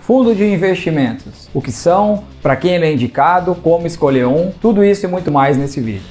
Fundo de investimentos. O que são, para quem ele é indicado, como escolher um, tudo isso e muito mais nesse vídeo.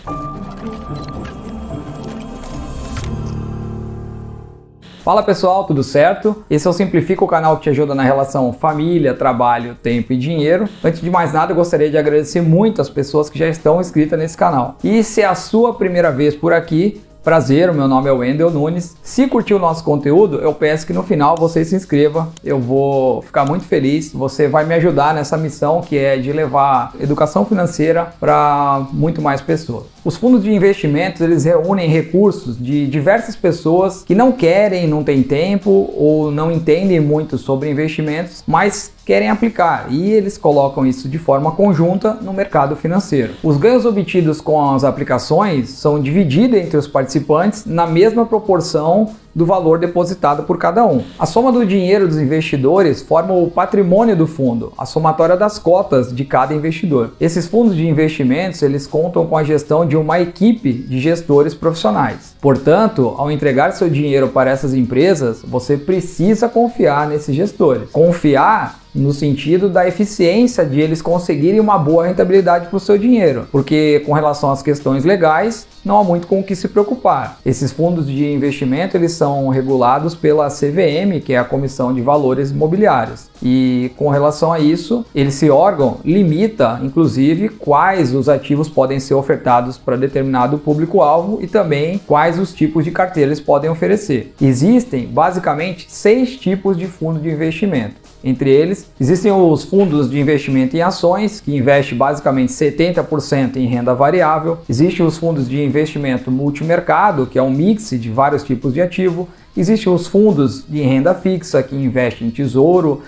Fala pessoal, tudo certo? Esse é o Simplifica, o canal que te ajuda na relação família, trabalho, tempo e dinheiro. Antes de mais nada, eu gostaria de agradecer muito as pessoas que já estão inscritas nesse canal. E se é a sua primeira vez por aqui, prazer, o meu nome é Wendel Nunes. Se curtiu o nosso conteúdo, eu peço que no final você se inscreva. Eu vou ficar muito feliz. Você vai me ajudar nessa missão que é de levar educação financeira para muito mais pessoas. Os fundos de investimentos, eles reúnem recursos de diversas pessoas que não querem, não têm tempo ou não entendem muito sobre investimentos, mas querem aplicar, e eles colocam isso de forma conjunta no mercado financeiro. Os ganhos obtidos com as aplicações são divididos entre os participantes na mesma proporção do valor depositado por cada um. A soma do dinheiro dos investidores forma o patrimônio do fundo, a somatória das cotas de cada investidor. Esses fundos de investimentos, eles contam com a gestão de uma equipe de gestores profissionais. Portanto, ao entregar seu dinheiro para essas empresas, você precisa confiar nesses gestores. Confiar no sentido da eficiência de eles conseguirem uma boa rentabilidade para o seu dinheiro, porque com relação às questões legais, não há muito com o que se preocupar. Esses fundos de investimento, eles são regulados pela CVM, que é a Comissão de Valores Imobiliários. E com relação a isso, esse órgão limita, inclusive, quais os ativos podem ser ofertados para determinado público-alvo e também quais os tipos de carteira eles podem oferecer. Existem, basicamente, 6 tipos de fundo de investimento. Entre eles, existem os fundos de investimento em ações, que investem basicamente 70% em renda variável. Existem os fundos de investimento multimercado, que é um mix de vários tipos de ativo. Existem os fundos de renda fixa, que investem em tesouro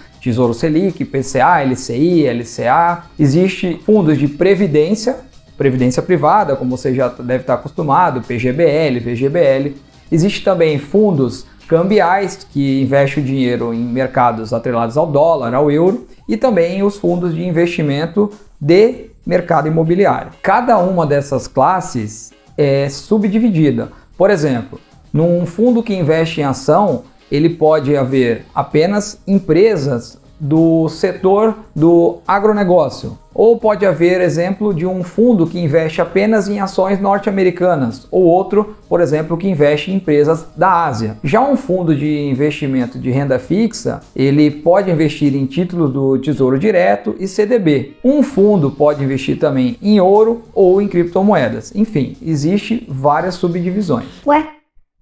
Selic, PCA, LCI, LCA. Existem fundos de previdência privada, como você já deve estar acostumado, PGBL, VGBL. Existem também fundos cambiais, que investem o dinheiro em mercados atrelados ao dólar, ao euro, e também os fundos de investimento de mercado imobiliário. Cada uma dessas classes é subdividida. Por exemplo, num fundo que investe em ação, ele pode haver apenas empresas do setor do agronegócio, ou pode haver exemplo de um fundo que investe apenas em ações norte-americanas, ou outro, por exemplo, que investe em empresas da Ásia. Já um fundo de investimento de renda fixa, ele pode investir em títulos do Tesouro Direto e CDB. Um fundo pode investir também em ouro ou em criptomoedas. Enfim, existe várias subdivisões. Ué,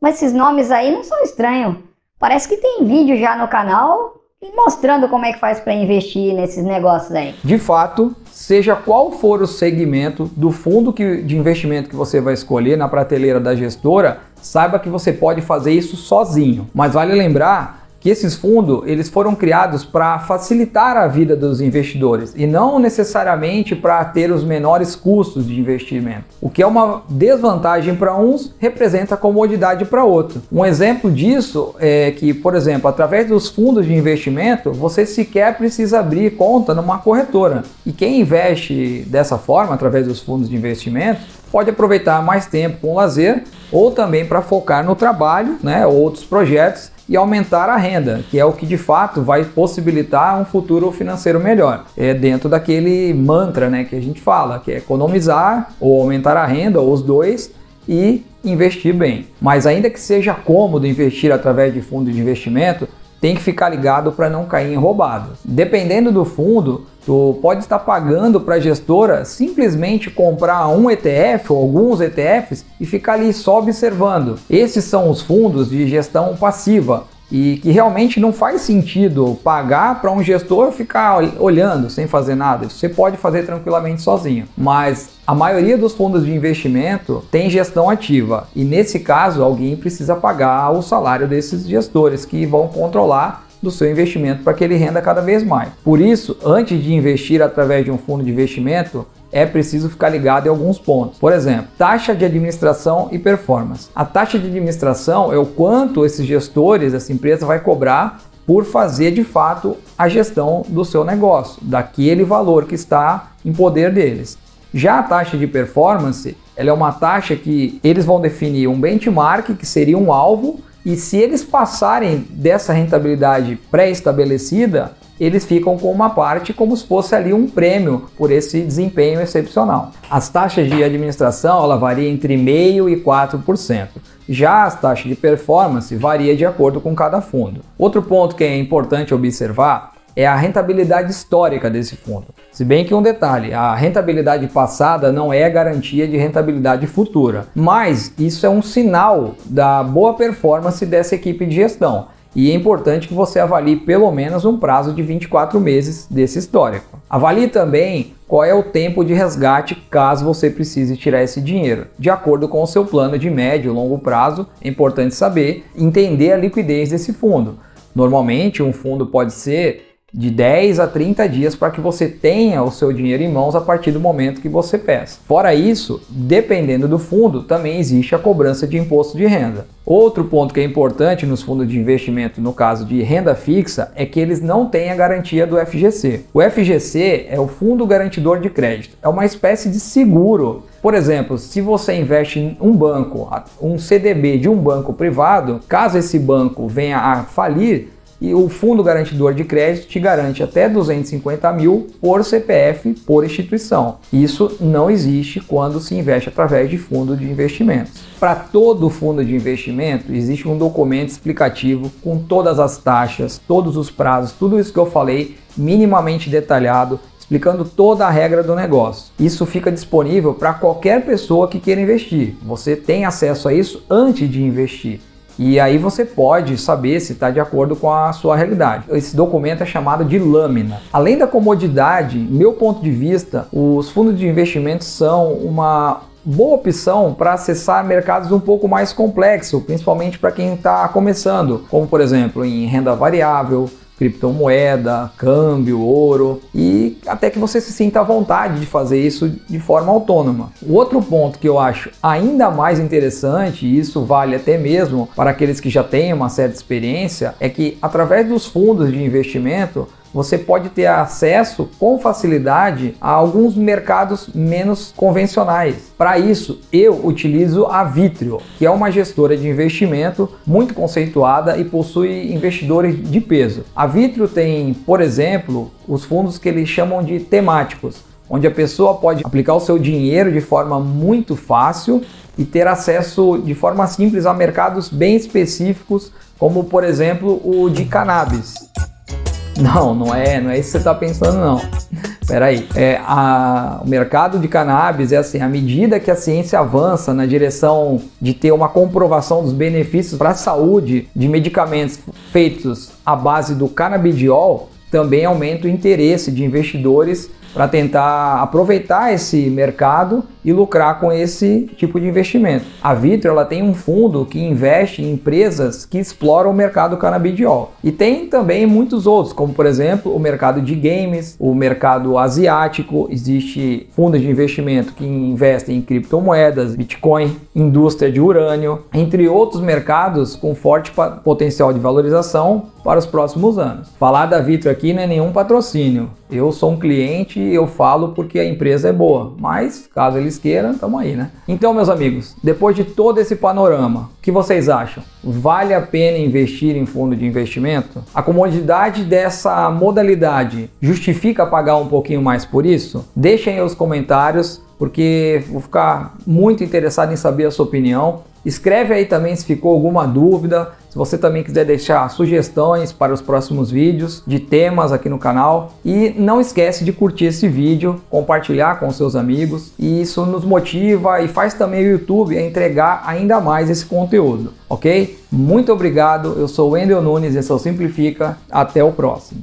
mas esses nomes aí não são estranhos. Parece que tem vídeo já no canal e mostrando como é que faz para investir nesses negócios aí. De fato, seja qual for o segmento do fundo de investimento que você vai escolher na prateleira da gestora, saiba que você pode fazer isso sozinho. Mas vale lembrar que esses fundos, eles foram criados para facilitar a vida dos investidores e não necessariamente para ter os menores custos de investimento. O que é uma desvantagem para uns, representa comodidade para outro. Um exemplo disso é que, por exemplo, através dos fundos de investimento, você sequer precisa abrir conta numa corretora. E quem investe dessa forma, através dos fundos de investimento, pode aproveitar mais tempo com lazer ou também para focar no trabalho, ou outros projetos, e aumentar a renda, que é o que de fato vai possibilitar um futuro financeiro melhor. É dentro daquele mantra, que a gente fala, que é economizar ou aumentar a renda, ou os dois, e investir bem. Mas ainda que seja cômodo investir através de fundo de investimento, tem que ficar ligado para não cair em roubadas. Dependendo do fundo, tu pode estar pagando para a gestora simplesmente comprar um ETF ou alguns ETFs e ficar ali só observando. Esses são os fundos de gestão passiva e que realmente não faz sentido pagar para um gestor ficar olhando sem fazer nada. Você pode fazer tranquilamente sozinho, mas a maioria dos fundos de investimento tem gestão ativa e nesse caso alguém precisa pagar o salário desses gestores que vão controlar do seu investimento para que ele renda cada vez mais. Por isso, antes de investir através de um fundo de investimento, é preciso ficar ligado em alguns pontos. Por exemplo, taxa de administração e performance. A taxa de administração é o quanto esses gestores, essa empresa vai cobrar por fazer de fato a gestão do seu negócio, daquele valor que está em poder deles. Já a taxa de performance, ela é uma taxa que eles vão definir um benchmark, que seria um alvo, e se eles passarem dessa rentabilidade pré-estabelecida, eles ficam com uma parte como se fosse ali um prêmio por esse desempenho excepcional. As taxas de administração ela varia entre 0,5% e 4%. Já as taxas de performance varia de acordo com cada fundo. Outro ponto que é importante observar é a rentabilidade histórica desse fundo. Se bem que um detalhe, a rentabilidade passada não é garantia de rentabilidade futura, mas isso é um sinal da boa performance dessa equipe de gestão. E é importante que você avalie pelo menos um prazo de 24 meses desse histórico. Avalie também qual é o tempo de resgate caso você precise tirar esse dinheiro. De acordo com o seu plano de médio e longo prazo, é importante saber entender a liquidez desse fundo. Normalmente, um fundo pode ser de 10 a 30 dias para que você tenha o seu dinheiro em mãos a partir do momento que você peça. Fora isso, dependendo do fundo, também existe a cobrança de imposto de renda. Outro ponto que é importante nos fundos de investimento, no caso de renda fixa, é que eles não têm a garantia do FGC. O FGC é o Fundo Garantidor de Crédito, é uma espécie de seguro. Por exemplo, se você investe em um banco, um CDB de um banco privado, caso esse banco venha a falir, e o Fundo Garantidor de Crédito te garante até 250 mil por CPF por instituição. Isso não existe quando se investe através de fundo de investimentos. Para todo fundo de investimento existe um documento explicativo com todas as taxas, todos os prazos, tudo isso que eu falei, minimamente detalhado, explicando toda a regra do negócio. Isso fica disponível para qualquer pessoa que queira investir. Você tem acesso a isso antes de investir. E aí você pode saber se está de acordo com a sua realidade. Esse documento é chamado de lâmina. Além da comodidade, meu ponto de vista, os fundos de investimento são uma boa opção para acessar mercados um pouco mais complexos, principalmente para quem está começando, como por exemplo em renda variável, criptomoeda, câmbio, ouro, e até que você se sinta à vontade de fazer isso de forma autônoma. O outro ponto que eu acho ainda mais interessante, e isso vale até mesmo para aqueles que já têm uma certa experiência, é que através dos fundos de investimento você pode ter acesso com facilidade a alguns mercados menos convencionais. Para isso, eu utilizo a Vitrio, que é uma gestora de investimento muito conceituada e possui investidores de peso. A Vitrio tem, por exemplo, os fundos que eles chamam de temáticos, onde a pessoa pode aplicar o seu dinheiro de forma muito fácil e ter acesso de forma simples a mercados bem específicos, como por exemplo o de cannabis. Não é isso que você está pensando não. Peraí, o mercado de cannabis é assim, à medida que a ciência avança na direção de ter uma comprovação dos benefícios para a saúde de medicamentos feitos à base do canabidiol, também aumenta o interesse de investidores para tentar aproveitar esse mercado e lucrar com esse tipo de investimento. A Vitrio ela tem um fundo que investe em empresas que exploram o mercado canabidiol. E tem também muitos outros, como por exemplo o mercado de games, o mercado asiático, existe fundos de investimento que investem em criptomoedas, Bitcoin, indústria de urânio, entre outros mercados com forte potencial de valorização para os próximos anos. Falar da Vitrio aqui não é nenhum patrocínio. Eu sou um cliente e eu falo porque a empresa é boa, mas caso eles queiram, estamos aí, né? Então, meus amigos, depois de todo esse panorama, o que vocês acham? Vale a pena investir em fundo de investimento? A comodidade dessa modalidade justifica pagar um pouquinho mais por isso? Deixem aí os comentários, porque vou ficar muito interessado em saber a sua opinião. Escreve aí também se ficou alguma dúvida, se você também quiser deixar sugestões para os próximos vídeos de temas aqui no canal. E não esquece de curtir esse vídeo, compartilhar com seus amigos, e isso nos motiva e faz também o YouTube a entregar ainda mais esse conteúdo, ok? Muito obrigado, eu sou o Wendel Nunes, esse é o Simplifica, até o próximo.